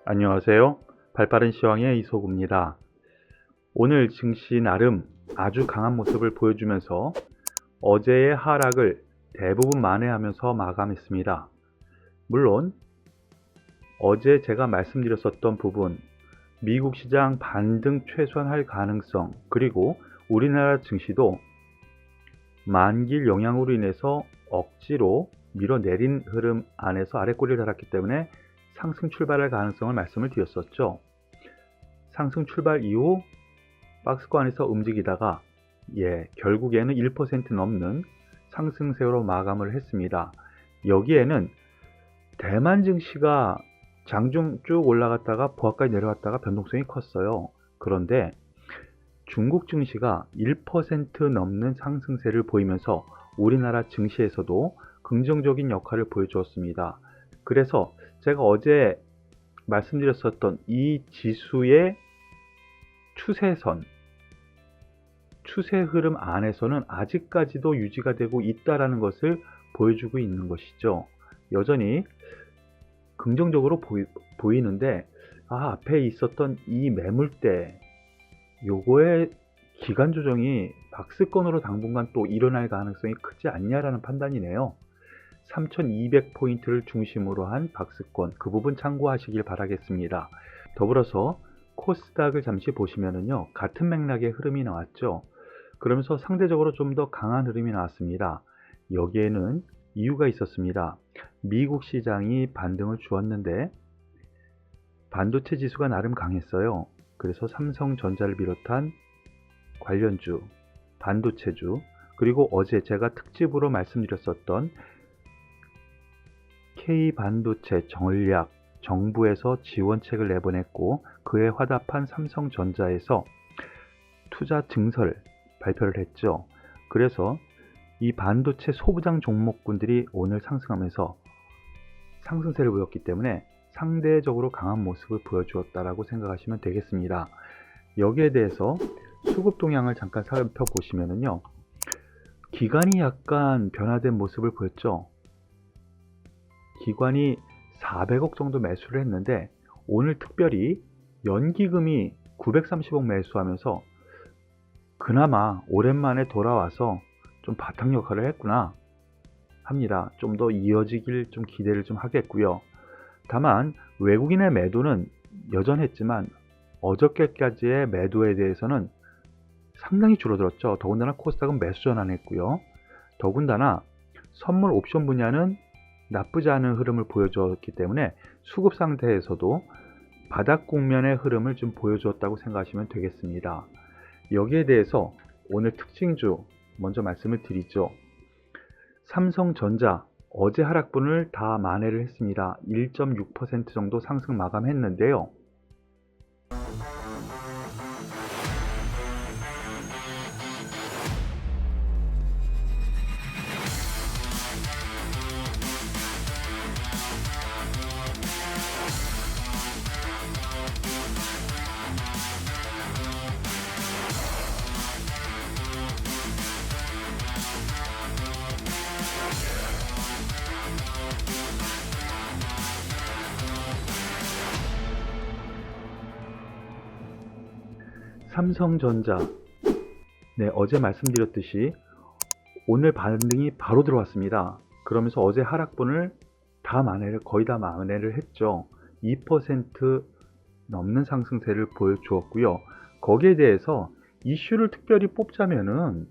안녕하세요. 발빠른 시황의 이소구입니다. 오늘 증시 나름 아주 강한 모습을 보여주면서 어제의 하락을 대부분 만회하면서 마감했습니다. 물론 어제 제가 말씀드렸었던 부분, 미국 시장 반등 최소화할 가능성, 그리고 우리나라 증시도 만기일 영향으로 인해서 억지로 밀어내린 흐름 안에서 아래꼬리를 달았기 때문에 상승 출발할 가능성을 말씀을 드렸었죠. 상승 출발 이후 박스권에서 움직이다가 결국에는 1% 넘는 상승세로 마감을 했습니다. 여기에는 대만 증시가 장중 쭉 올라갔다가 보합까지 내려왔다가 변동성이 컸어요. 그런데 중국 증시가 1% 넘는 상승세를 보이면서 우리나라 증시에서도 긍정적인 역할을 보여주었습니다. 그래서 제가 어제 말씀드렸었던 이 지수의 추세선, 추세 흐름 안에서는 아직까지도 유지가 되고 있다는 것을 보여주고 있는 것이죠. 여전히 긍정적으로 보이는데 앞에 있었던 이 매물대, 요거의 기간 조정이 박스권으로 당분간 또 일어날 가능성이 크지 않냐라는 판단이네요. 3200포인트를 중심으로 한 박스권, 그 부분 참고하시길 바라겠습니다. 더불어서 코스닥을 잠시 보시면은요, 같은 맥락의 흐름이 나왔죠. 그러면서 상대적으로 좀 더 강한 흐름이 나왔습니다. 여기에는 이유가 있었습니다. 미국 시장이 반등을 주었는데 반도체 지수가 나름 강했어요. 그래서 삼성전자를 비롯한 관련주, 반도체주, 그리고 어제 제가 특집으로 말씀드렸었던 K반도체 전략, 정부에서 지원책을 내보냈고 그에 화답한 삼성전자에서 투자 증설 발표를 했죠. 그래서 이 반도체 소부장 종목군들이 오늘 상승하면서 상승세를 보였기 때문에 상대적으로 강한 모습을 보여주었다라고 생각하시면 되겠습니다. 여기에 대해서 수급 동향을 잠깐 살펴보시면요, 기관이 약간 변화된 모습을 보였죠. 기관이 400억 정도 매수를 했는데 오늘 특별히 연기금이 930억 매수하면서 그나마 오랜만에 돌아와서 좀 바탕 역할을 했구나 합니다. 좀 더 이어지길 좀 기대를 좀 하겠고요. 다만 외국인의 매도는 여전했지만 어저께까지의 매도에 대해서는 상당히 줄어들었죠. 더군다나 코스닥은 매수 전환했고요. 더군다나 선물 옵션 분야는 나쁘지 않은 흐름을 보여주었기 때문에 수급 상태에서도 바닥 국면의 흐름을 좀 보여주었다고 생각하시면 되겠습니다. 여기에 대해서 오늘 특징주 먼저 말씀을 드리죠. 삼성전자 어제 하락분을 다 만회를 했습니다. 1.6% 정도 상승 마감했는데요. 삼성전자, 어제 말씀드렸듯이 오늘 반등이 바로 들어왔습니다. 그러면서 어제 하락분을 거의 다 만회를 했죠. 2% 넘는 상승세를 보여주었고요. 거기에 대해서 이슈를 특별히 뽑자면은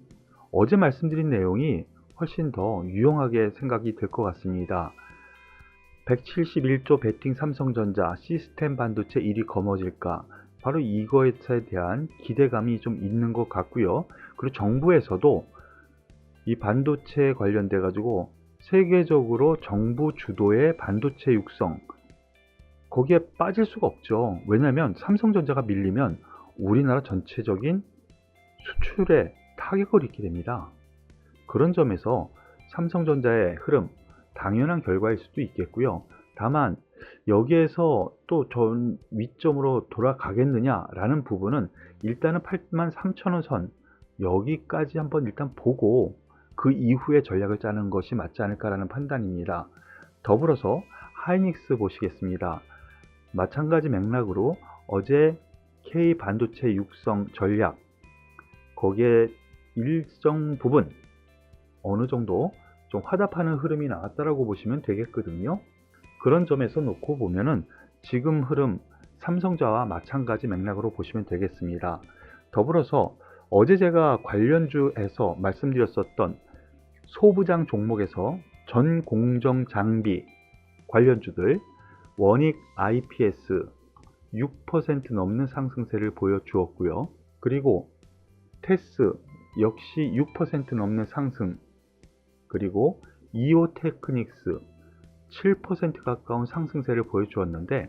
어제 말씀드린 내용이 훨씬 더 유용하게 생각이 될 것 같습니다. 171조 베팅 삼성전자 시스템 반도체 1위 거머쥘까? 바로 이거에 대한 기대감이 좀 있는 것 같고요. 그리고 정부에서도 이 반도체 관련돼 가지고 세계적으로 정부 주도의 반도체 육성, 거기에 빠질 수가 없죠. 왜냐하면 삼성전자가 밀리면 우리나라 전체적인 수출에 타격을 입게 됩니다. 그런 점에서 삼성전자의 흐름, 당연한 결과일 수도 있겠고요. 다만 여기에서 또 전 위점으로 돌아가겠느냐라는 부분은 일단은 83,000원 선, 여기까지 한번 일단 보고 그 이후에 전략을 짜는 것이 맞지 않을까라는 판단입니다. 더불어서 하이닉스 보시겠습니다. 마찬가지 맥락으로 어제 K 반도체 육성 전략, 거기에 일정 부분 어느 정도 좀 화답하는 흐름이 나왔다라고 보시면 되겠거든요. 그런 점에서 놓고 보면은 지금 흐름 삼성전자와 마찬가지 맥락으로 보시면 되겠습니다. 더불어서 어제 제가 관련주에서 말씀드렸었던 소부장 종목에서 전 공정 장비 관련주들 원익 IPS 6% 넘는 상승세를 보여주었고요. 그리고 테스 역시 6% 넘는 상승, 그리고 이오테크닉스 7% 가까운 상승세를 보여주었는데,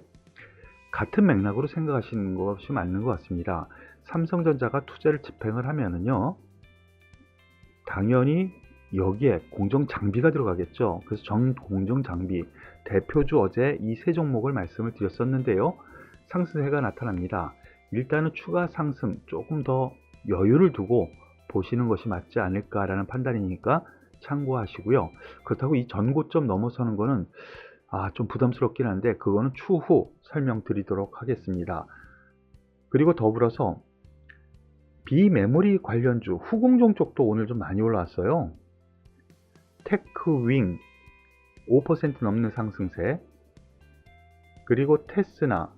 같은 맥락으로 생각하시는 것이 맞는 것 같습니다. 삼성전자가 투자를 집행을 하면은요, 당연히 여기에 공정장비가 들어가겠죠. 그래서 전 공정장비 대표주 어제 이 세 종목을 말씀을 드렸었는데요, 상승세가 나타납니다. 일단은 추가 상승 조금 더 여유를 두고 보시는 것이 맞지 않을까라는 판단이니까 참고하시고요. 그렇다고 이 전고점 넘어서는 거는 좀 부담스럽긴 한데 그거는 추후 설명드리도록 하겠습니다. 그리고 더불어서 비메모리 관련주 후공정 쪽도 오늘 좀 많이 올라왔어요. 테크윙 5% 넘는 상승세, 그리고 테스나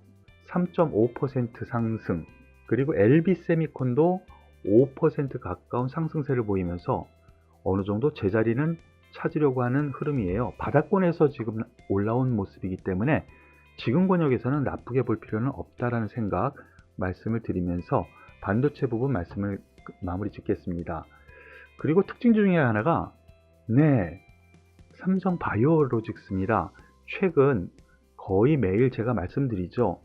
3.5% 상승, 그리고 LB세미콘도 5% 가까운 상승세를 보이면서 어느 정도 제자리는 찾으려고 하는 흐름이에요. 바닥권에서 지금 올라온 모습이기 때문에 지금 권역에서는 나쁘게 볼 필요는 없다라는 생각 말씀을 드리면서 반도체 부분 말씀을 마무리 짓겠습니다. 그리고 특징 중에 하나가 삼성 바이오로직스입니다. 최근 거의 매일 제가 말씀드리죠.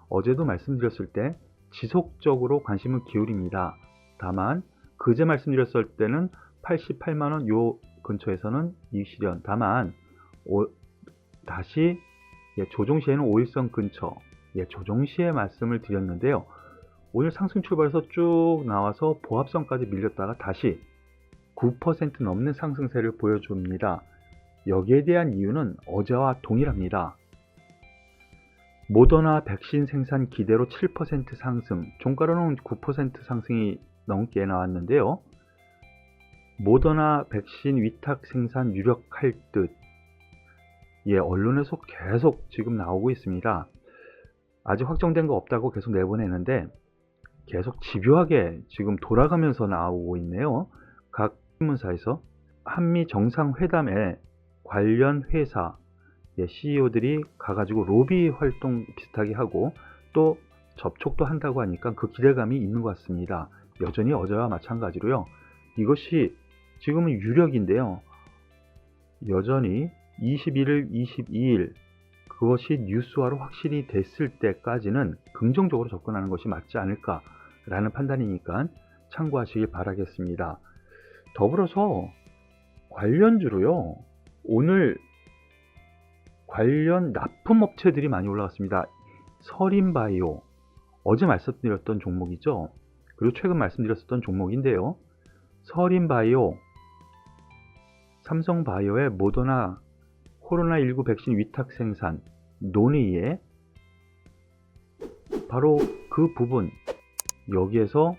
어제도 말씀드렸을 때 지속적으로 관심을 기울입니다. 다만 그제 말씀드렸을 때는 88만원 요 근처에서는 이 시련, 다만 다시 조종시에는 5일선 근처 조종시에 말씀을 드렸는데요. 오늘 상승 출발해서 쭉 나와서 보합선까지 밀렸다가 다시 9% 넘는 상승세를 보여줍니다. 여기에 대한 이유는 어제와 동일합니다. 모더나 백신 생산 기대로 7% 상승, 종가로는 9% 상승이 넘게 나왔는데요. 모더나 백신 위탁 생산 유력할 듯, 언론에서 계속 지금 나오고 있습니다. 아직 확정된 거 없다고 계속 내보내는데 계속 집요하게 지금 돌아가면서 나오고 있네요. 각 신문사에서 한미 정상회담에 관련 회사 CEO들이 가가지고 로비 활동 비슷하게 하고 또 접촉도 한다고 하니까 그 기대감이 있는 것 같습니다. 여전히 어제와 마찬가지로요. 이것이 지금은 유력인데요. 여전히 21일, 22일 그것이 뉴스화로 확실히 됐을 때까지는 긍정적으로 접근하는 것이 맞지 않을까라는 판단이니까 참고하시길 바라겠습니다. 더불어서 관련주로요. 오늘 관련 납품업체들이 많이 올라왔습니다. 서린바이오, 어제 말씀드렸던 종목이죠. 그리고 최근 말씀드렸었던 종목인데요. 서린바이오, 삼성바이오의 모더나 코로나19 백신 위탁 생산 논의에 바로 그 부분, 여기에서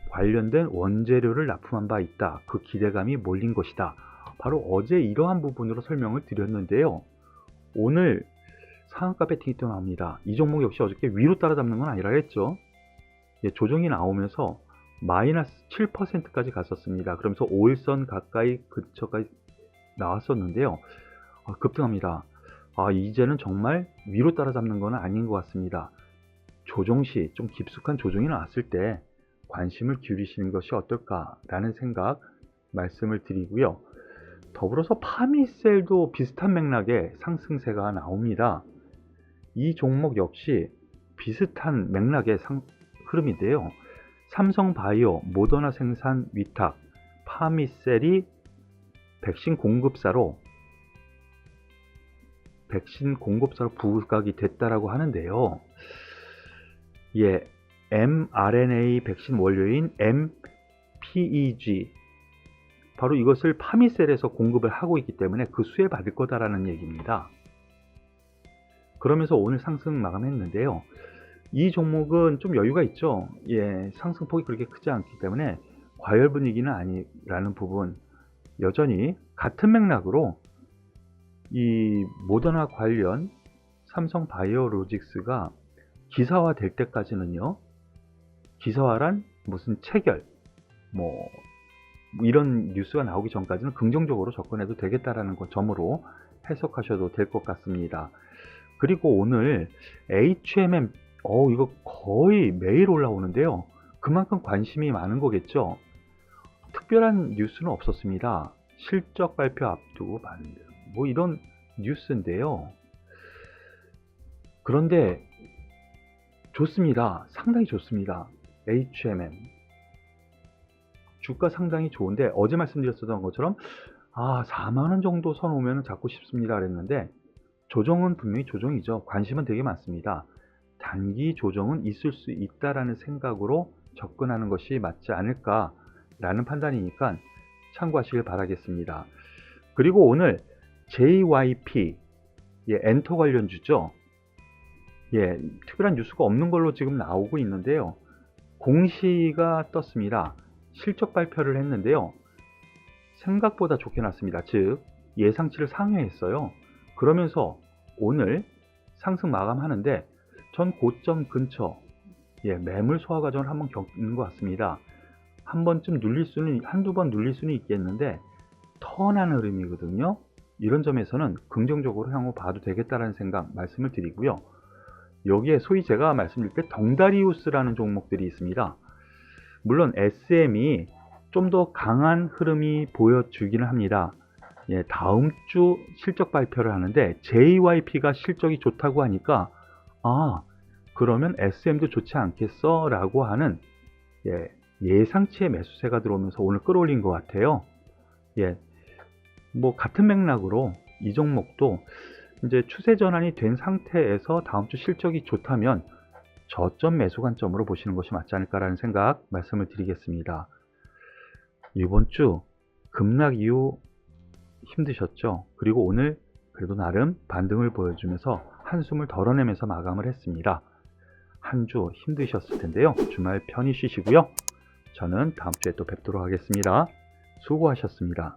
관련된 원재료를 납품한 바 있다. 그 기대감이 몰린 것이다. 바로 어제 이러한 부분으로 설명을 드렸는데요. 오늘 상한가 배팅이 또 나옵니다. 이 종목 역시 어저께 위로 따라잡는 건 아니라 했죠. 조정이 나오면서 마이너스 7%까지 갔었습니다. 그러면서 5일선 가까이 근처까지 나왔었는데요. 급등합니다. 이제는 정말 위로 따라잡는 건 아닌 것 같습니다. 조정시 좀 깊숙한 조정이 나왔을 때 관심을 기울이시는 것이 어떨까라는 생각 말씀을 드리고요. 더불어서 파미셀도 비슷한 맥락의 상승세가 나옵니다. 이 종목 역시 비슷한 맥락의 흐름인데요. 삼성바이오, 모더나 생산 위탁, 파미셀이 백신 공급사로 부각이 됐다라고 하는데요. mRNA 백신 원료인 MPEG, 바로 이것을 파미셀에서 공급을 하고 있기 때문에 그 수혜 받을 거다라는 얘기입니다. 그러면서 오늘 상승 마감했는데요. 이 종목은 좀 여유가 있죠. 예, 상승폭이 그렇게 크지 않기 때문에 과열 분위기는 아니라는 부분, 여전히 같은 맥락으로 이 모더나 관련 삼성 바이오로직스가 기사화 될 때까지는요, 기사화란 무슨 체결, 뭐 이런 뉴스가 나오기 전까지는 긍정적으로 접근해도 되겠다라는 점으로 해석하셔도 될 것 같습니다. 그리고 오늘 HMM, 이거 거의 매일 올라오는데요. 그만큼 관심이 많은 거겠죠. 특별한 뉴스는 없었습니다. 실적 발표 앞두고 반등, 뭐 이런 뉴스인데요. 그런데 좋습니다. 상당히 좋습니다. HMM 주가 상당히 좋은데, 어제 말씀드렸던 것처럼 4만원 정도 선 오면 잡고 싶습니다 그랬는데, 조정은 분명히 조정이죠. 관심은 되게 많습니다. 단기 조정은 있을 수 있다라는 생각으로 접근하는 것이 맞지 않을까라는 판단이니까 참고하시길 바라겠습니다. 그리고 오늘 JYP, 엔터 관련주죠. 특별한 뉴스가 없는 걸로 지금 나오고 있는데요. 공시가 떴습니다. 실적 발표를 했는데요. 생각보다 좋게 났습니다. 즉 예상치를 상회했어요. 그러면서 오늘 상승 마감하는데 전 고점 근처 매물 소화 과정을 한번 겪는 것 같습니다. 한 번쯤 한두 번 눌릴 수는 있겠는데 턴하는 흐름이거든요. 이런 점에서는 긍정적으로 향후 봐도 되겠다라는 생각 말씀을 드리고요. 여기에 소위 제가 말씀드릴 때 덩다리우스라는 종목들이 있습니다. 물론 SM이 좀 더 강한 흐름이 보여주기는 합니다. 다음 주 실적 발표를 하는데 JYP가 실적이 좋다고 하니까 그러면 SM도 좋지 않겠어? 라고 하는 예상치의 매수세가 들어오면서 오늘 끌어올린 것 같아요. 뭐 같은 맥락으로 이 종목도 이제 추세 전환이 된 상태에서 다음 주 실적이 좋다면 저점 매수 관점으로 보시는 것이 맞지 않을까라는 생각 말씀을 드리겠습니다. 이번 주 급락 이후 힘드셨죠? 그리고 오늘 그래도 나름 반등을 보여주면서 한숨을 덜어내면서 마감을 했습니다. 한 주 힘드셨을 텐데요. 주말 편히 쉬시고요. 저는 다음 주에 또 뵙도록 하겠습니다. 수고하셨습니다.